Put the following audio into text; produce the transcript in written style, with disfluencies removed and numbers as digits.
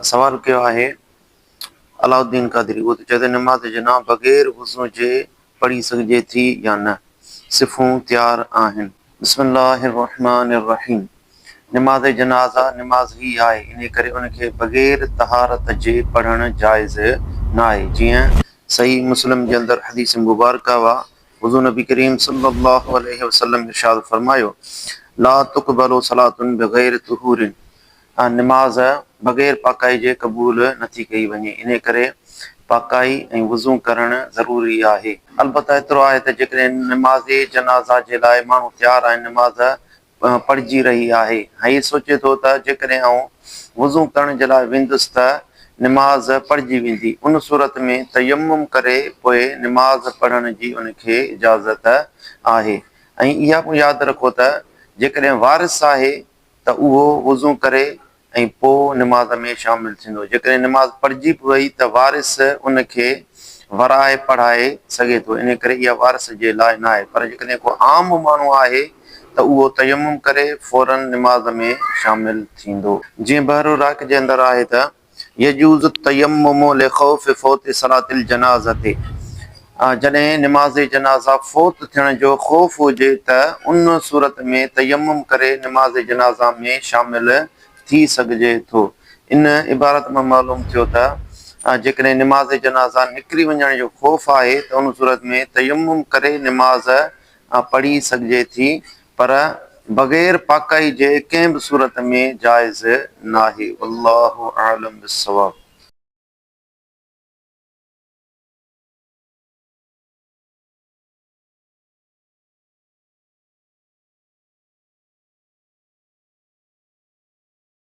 सवाल कयो आहे अलाउद्दीन क़ादरी, वो तो चए नमाज जना बग़ैर वुज़ू जे पढ़ी सघिजे थी या न, सिफ़ूं तैयार आहिनि। बिस्मिल्लाहिर्रहमानिर्रहीम। नमाज जनाज़ा नमाज ही आहे, इन करे उनखे बग़ैर तहारत जे पढ़णु जाइज़ न आहे। जीअं सही मुस्लिम जे अंदरि हदीस मुबारक वा हुज़ूर नबी करीम सल्लल्लाहु अलैहि वसल्लम इरशाद फरमायो, ला तुक़बलु सलातुन बग़ैर तुहूरिन, नमाज बग़ैर पाकाई जे क़बूल नथी कई वञे। इन करे पाकाई ऐं वुज़ू करणु ज़रूरी आहे। अलबत्ता एतिरो आहे त जेकॾहिं नमाज़ जनाज़ा जे लाइ माण्हू तयारु आहिनि, नमाज़ पढ़िजी रही आहे, ऐं हीअ सोचे थो त जेकॾहिं आउं वुज़ू करण जे लाइ वेंदुसि त नमाज़ पढ़िजी वेंदी, उन सूरत में तयम्मुम करे पोइ नमाज़ पढ़ण जी उनखे इजाज़त आहे। ऐं इहा बि यादि रखो त जेकॾहिं वारिस आहे त उहो वुज़ू करे ऐं पोइ नमाज़ में शामिलु थींदो। जेकॾहिं नमाज़ पढ़िजी बि वई त वारिस उनखे वराए पढ़ाए सघे थो, इन करे इहा वारिस जे लाइ न आहे। पर जेकॾहिं को आम माण्हू आहे त उहो तयम्मुम करे फौरन नमाज़ में शामिलु थींदो। जीअं बहर इराक़ जे अंदरि आहे त यजूज़ तयम्मुमु लिख़ौफ़ फ़ौत सलातिल जनाज़ते, जॾहिं नमाज़ जनाज़ा फ़ौत थियण जो ख़ौफ़ हुजे त उन सूरत में तयम्मुम करे नमाज़ जनाज़ा में शामिलु थी सघिजे थो। इन इबारत मां मालूम थियो त जेकॾहिं नमाज़ जनाज़ा निकिरी वञण जो ख़ौफ़ आहे त उन सूरत में तयम्मुम करे नमाज़ पढ़ी सघिजे थी, पर बग़ैर पाकाई जे कंहिं बि सूरत में जाइज़ न आहे। अल्लाहु आलम बिस्सवाब।